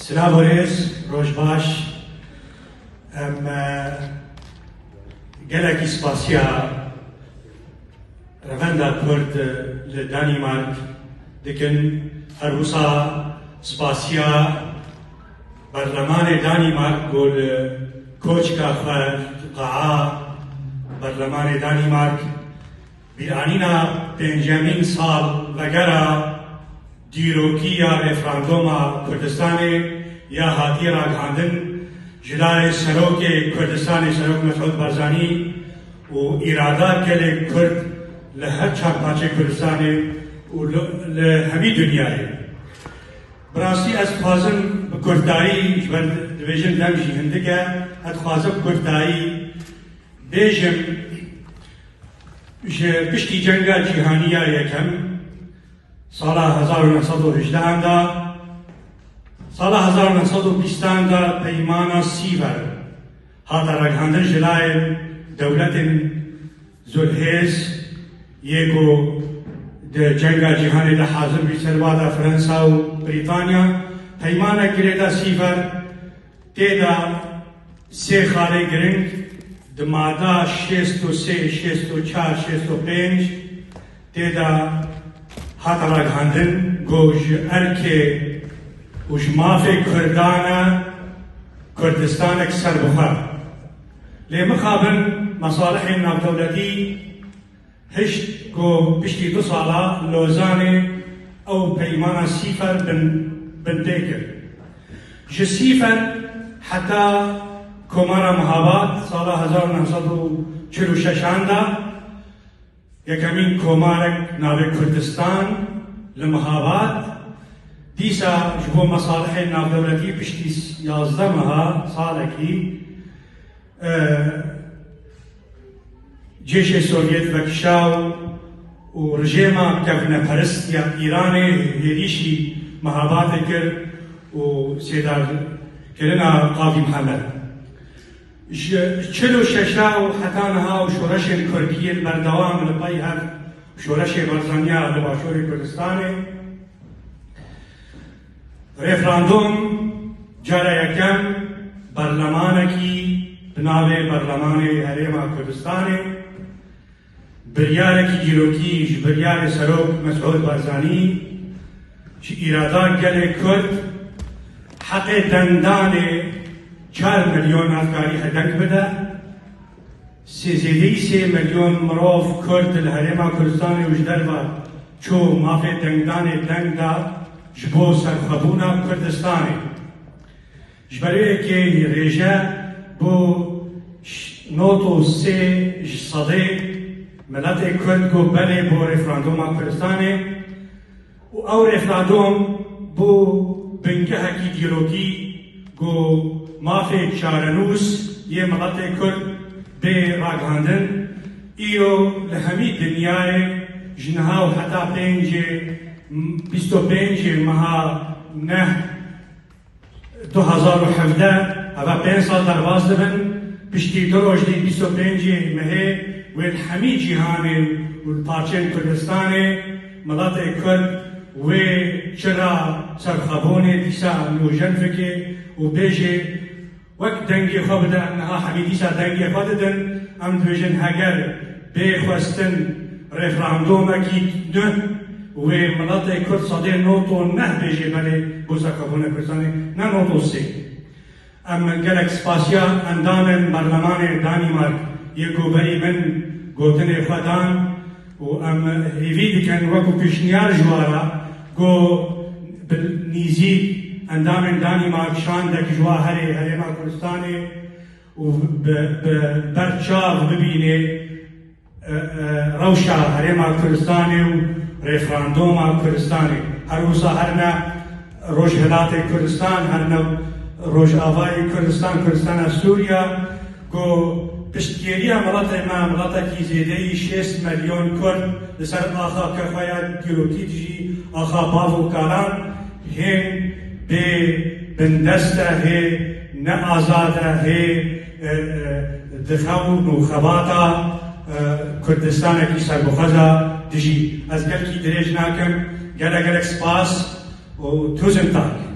سلاوریز روش باش gelekî spasiya revenda Kurd li Danîmark dikin her wisa spasiya berlemanê Danîmark got li koçka xwe qe'a berlemanê Danîmark bîranîna pêncemîn sal vegera dîrokiya referanduma Kurdistanê ya hatiye ragihandin جلال سروک کردستان سروک مسعود بارزانی و اراده gelek Kurd لهر چند پاچه کردستان و لهمی دنیای براستی از خوازم بکردایی جبر دویژن دمجی هندگه از خوازم بکردایی بیجم پشتی جنگا جیهانیه یکم سال 1918 دا سال 1920 دا پیمانا سیور هاتا رگهاندن جلای دولت زلهیز یکو ده جنگا جهانی ده حاضر بی سروادا فرنسا و بریتانیا پیمانا گریدا سیور تیدا سه خاله گرنگ ده مادا 63 64 65 تیدا هاتا رگهاندن گوش ارکه وش مافي كردانا كردستانك سربخار لمخابن مصالح النافدولتي هشت كو بشتي 2 صالة لوزاني او بيمانا سيفر بن ديكر جسيفر حتى كومارا مهابات صالة 1946 دا يكمين كومارك ناوي كردستان لمهابات دیسا جبو مصالح نافدولتی پشتی 11 ماه سالکی جيش سوفيت وكشاو ورجيما كفنا پرست یا ایرانی هریشی مهابات کر و سیدار کرنا قاضی محمد چلو ششاو حتانها و شورش کردی بردوام لبای هر شورش بارزانیا لباشور کردستانی رفراندوم جارا یکم برلمانکی بناوی برلمان هریما کردستانی بریارکی جیروکی بریار سروک مسعود بارزانی چی ارادا gelek Kurd حق دندان 4 ملیون افکاری هدنگ بده 3 ملیون مروف کرد الهریما کردستانی وجدر و چو مافی دندان دنگ دا جبو سرخبونا کردستانی جبریه که ریجه بو نوتو 3 صده ملت کرد کو بله بو رفراندوم کردستانی و او رفراندوم بو بنگهکی دیالوگی گو مافی چارنوس یه ملت کرد به راگهاندن ایو لهمی دنیای جنها و حتی 25 ماه نه 2017 اوا 5 سال درواز دبن پشتی دو روز دی 25 ماه و همه جهان و پارچه کردستان ملت کرد و چرا سرخابون دیسا نوجن فکر و بیجه وقت دنگی خواب ده انها همه دیسا دنگی خواب دن ام دویجن هگر بخواستن رفراندوم اکی نه و ملت کرد صدای نوتو نه بیجه بله بوزا کابونه کردستانی نه نوتو سی اما gelek spasiya اندامن برلمان دانیمارک یکو بری من گوتن خودان و ام هیوی دکن وکو پیشنیار جوارا گو نیزی اندامن دانیمارک شاندک جوا هریما کردستانی و برچاو ببینه روشا هریما کردستانی و رفراندوم کردستانی هر وسا هرنا روش هلات کردستان هرنا روش آوای کردستان سوریا کو پشتگیری ملت ما ملت کی زیده 6 میلیون کرد لسر آخا کفایا دیلوکی جی آخا باو کاران هن به بندسته هی نه آزاده هی دخاو نوخباتا کردستان کی سربخزا دیجی از گل کی دریج ناکم گله گلک سپاس و توزن تاک